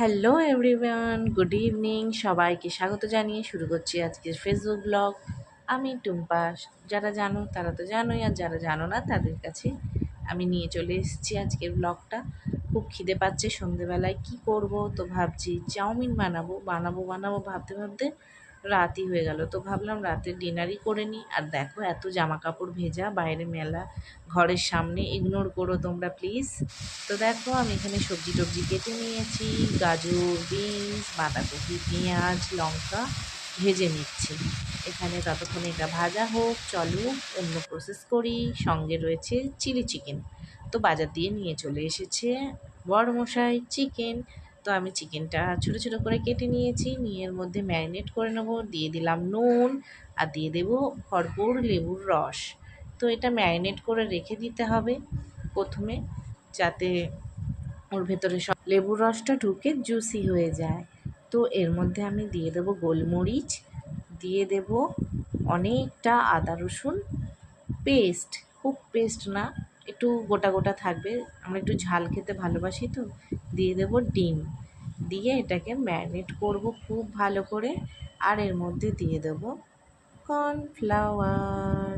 Hello everyone, good evening. সবাইকে স্বাগত জানিয়ে শুরু করছি আজকের ফেসবুক ব্লগ। আমি টুম্পা। যারা জানো তারা তো জানোই, আর যারা জানো না তাদের কাছে আমি নিয়ে চলে এসেছি আজকের ব্লগটা। খুব খিদে পাচ্ছে সন্ধেবেলায়, কি করব তো ভাবছি চাউমিন বানাবো বানাবো বানাবো ভাবতে ভাবতে রাতই হয়ে গেল। তো ভাবলাম রাতের ডিনারই করে নিই। আর দেখো এত জামা কাপড় ভেজা, বাইরে মেলা, ঘরের সামনে, ইগনোর করো তোমরা প্লিজ। তো দেখো আমি এখানে সবজি টবজি কেটে নিয়েছি, গাজর, বিনস, বাঁধাকপি, পেঁয়াজ, লঙ্কা ভেজে নিচ্ছি এখানে। ততক্ষণে এটা ভাজা হোক, চলো অন্য প্রসেস করি। সঙ্গে রয়েছে চিলি চিকেন। তো বাজার দিয়ে নিয়ে চলে এসেছে বড়মশাই চিকেন। তো আমি চিকেনটা ছোটো ছোটো করে কেটে নিয়েছি, নিয়ে এর মধ্যে ম্যারিনেট করে নেবো। দিয়ে দিলাম নুন, আর দিয়ে দেবো ভরপুর লেবুর রস। তো এটা ম্যারিনেট করে রেখে দিতে হবে প্রথমে, যাতে ওর ভেতরে সব লেবুর রসটা ঢুকে জুসি হয়ে যায়। তো এর মধ্যে আমি দিয়ে দেবো গোলমরিচ, দিয়ে দেব অনেকটা আদা রসুন পেস্ট, খুব পেস্ট না, একটু গোটা গোটা থাকবে, আমরা একটু ঝাল খেতে ভালোবাসি। তো দিয়ে দেব ডিম, দিয়ে এটাকে ম্যারিনেট করব খুব ভালো করে। আর এর মধ্যে দিয়ে দেব কর্নফ্লাওয়ার।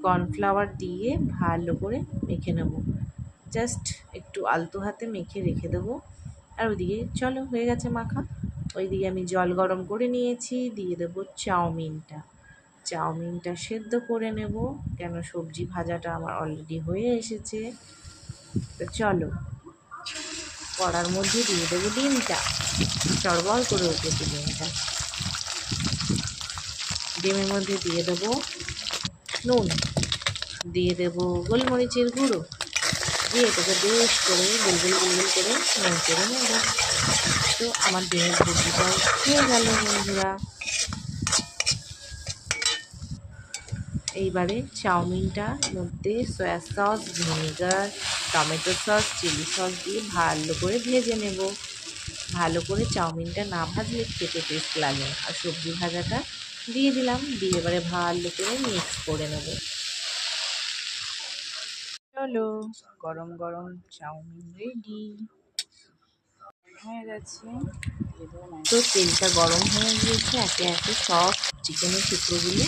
কর্নফ্লাওয়ার দিয়ে ভালো করে মেখে নেব, জাস্ট একটু আলতো হাতে মেখে রেখে দেবো। আর ওইদিকে চলো হয়ে গেছে মাখা। ওইদিকে আমি জল গরম করে নিয়েছি, দিয়ে দেবো চাউমিনটা। চাউমিনটা সেদ্ধ করে নেব, কেন সবজি ভাজাটা আমার অলরেডি হয়ে এসেছে। তো চলো কড়ার মধ্যে দিয়ে দেবো ডিমটা। চড়বড় করে উঠেছে ডিমটা। ডিমের মধ্যে দিয়ে দেবো নুন, দিয়ে দেবো গোলমরিচের গুঁড়ো, দিয়ে এটাকে বেশ করে গুলগুল গুলগুল করে নেড়ে নেব। তো আমার ডিমের ভুজিটাও হয়ে গেল বন্ধুরা। এইবারে চাউমিনটার মধ্যে soya sauce, vinegar, tomato sauce, chilli sauce দিয়ে ভালো করে ভেজে নেব। ভালো করে চাউমিনটা না ভাজলে খেতে টেস্ট লাগে। আর সবজি ভাজাটা দিয়ে দিলাম, দিয়ে এবারে ভালো করে মিক্স করে নেব। চলো গরম গরম চাউমিন রেডি হয়ে গেছে। তো তেলটা গরম হয়ে গিয়েছে, একে একে সব চিকেনের টুকরোগুলো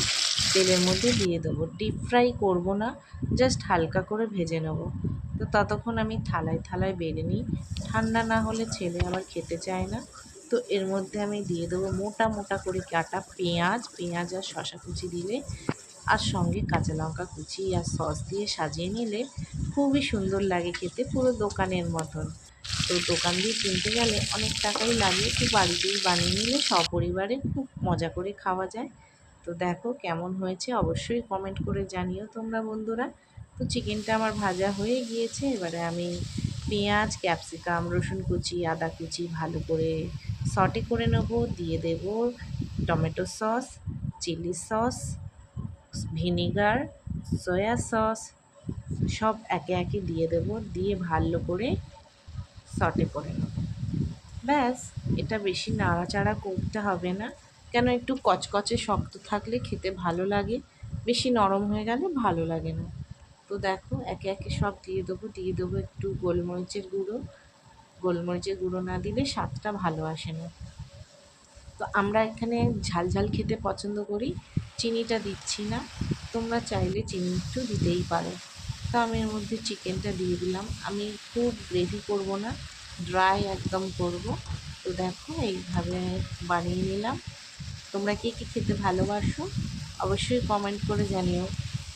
তেলের মধ্যে দিয়ে দেবো। ডিপ ফ্রাই করবো না, জাস্ট হালকা করে ভেজে নেব। তো ততক্ষণ আমি থালায় থালায় বেড়ে নিই, ঠান্ডা না হলে ছেলে আবার খেতে চায় না। তো এর মধ্যে আমি দিয়ে দেবো মোটা মোটা করে কাটা পেঁয়াজ, পেঁয়াজ আর শশা কুচি দিলে, আর সঙ্গে কাঁচা লঙ্কা কুচি আর সস দিয়ে সাজিয়ে নিলে খুবই সুন্দর লাগে খেতে, পুরো দোকানের মতন। তো দোকান দিয়ে কিনতে গেলে অনেক টাকাই লাগে, তো বাড়িতেই বানিয়ে নিলে সপরিবারে খুব মজা করে খাওয়া যায়। তো দেখো কেমন হয়েছে অবশ্যই কমেন্ট করে জানিও তোমরা বন্ধুরা। তো চিকেনটা আমার ভাজা হয়ে গিয়েছে, এবারে আমি পেঁয়াজ, ক্যাপসিকাম, রসুন কুচি, আদা কুচি ভালো করে সটে করে নেব। দিয়ে দেব tomato sauce, chilli sauce, vinegar, soya sauce, সব একে একে দিয়ে দেব, দিয়ে ভালো করে সটে করে নেব। ব্যাস, এটা বেশি নাড়াচাড়া করতে হবে না, কেন একটু কচকচে শক্ত থাকলে খেতে ভালো লাগে, বেশি নরম হয়ে গেলে ভালো লাগে না। তো দেখো একে একে সব দিয়ে দেবো। দিয়ে দেবো একটু গোলমরিচের গুঁড়ো, গোলমরিচের গুঁড়ো না দিলে স্বাদটা ভালো আসে না। তো আমরা এখানে ঝাল ঝাল খেতে পছন্দ করি, চিনিটা দিচ্ছি না, তোমরা চাইলে চিনি একটু দিতেই পারো। তো আমি এর মধ্যে চিকেনটা দিয়ে দিলাম। আমি খুব গ্রেভি করব না, ড্রাই একদম করব। তো দেখো এইভাবে বানিয়ে নিলাম। তোমরা কে কে খেতে ভালোবাসো অবশ্যই কমেন্ট করে জানিও।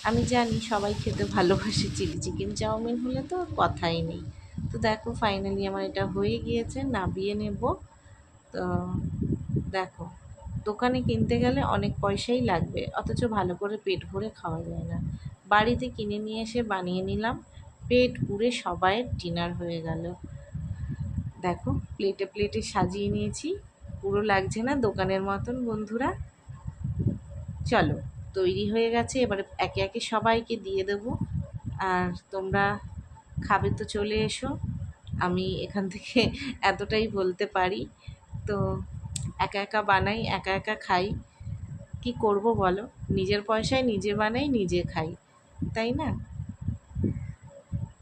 আমি জানি সবাই খেতে ভালোবাসে, চিলি চিকেন চাউমিন হলে তো কথাই নেই। তো দেখো ফাইনালি আমার এটা হয়ে গিয়েছে, নামিয়ে নেব। তো দেখো দোকানে কিনতে গেলে অনেক পয়সাই লাগবে, অথচ ভালো করে পেট ভরে খাওয়া যায় না। বাড়িতে কিনে নিয়ে এসে বানিয়ে নিলাম, পেট পুরে সবাইয়ের ডিনার হয়ে গেল। দেখো প্লেটে প্লেটে সাজিয়ে নিয়েছি, পুরো লাগছে না দোকানের মতন বন্ধুরা। চলো তৈরি হয়ে গেছে, এবারে একে একে সবাইকে দিয়ে দেবো। আর তোমরা খাবে তো চলে এসো, আমি এখান থেকে এতটাই বলতে পারি। তো একা একা বানাই, একা একা খাই, কি করব বলো, নিজের পয়সায় নিজে বানাই নিজে খাই, তাই না?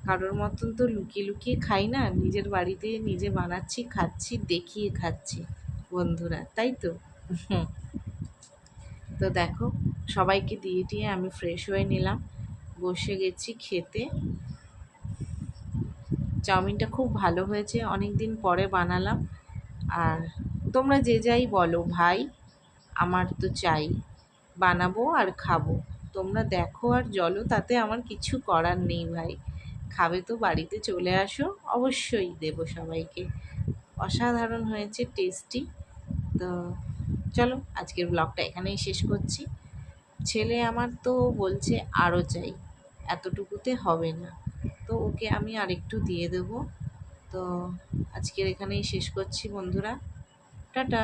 কারোর মতন তো লুকিয়ে লুকিয়ে খাই না, নিজের বাড়িতে নিজে বানাচ্ছি, খাচ্ছি, দেখিয়ে খাচ্ছি বন্ধুরা, তাই তো? তো দেখো, সবাইকে দিয়ে টিয়ে আমি ফ্রেশ হয়ে নিলাম, বসে গেছি খেতে। চাউমিনটা খুব ভালো হয়েছে, অনেক দিন পরে বানালাম। আর তোমরা যে যাই বলো ভাই, আমার তো চাই, বানাবো আর খাবো। তোমরা দেখো আর জলো, তাতে আমার কিছু করার নেই ভাই। খাবে তো বাড়িতে চলে আসো, অবশ্যই দেবো সবাইকে। অসাধারণ হয়েছে, টেস্টি। তো চলো, আজকের ব্লগটা এখানেই শেষ করছি। ছেলে আমার তো বলছে আরও চাই, এতটুকুতে হবে না, তো ওকে আমি আরেকটু দিয়ে দেবো। তো আজকের এখানেই শেষ করছি বন্ধুরা, টাটা।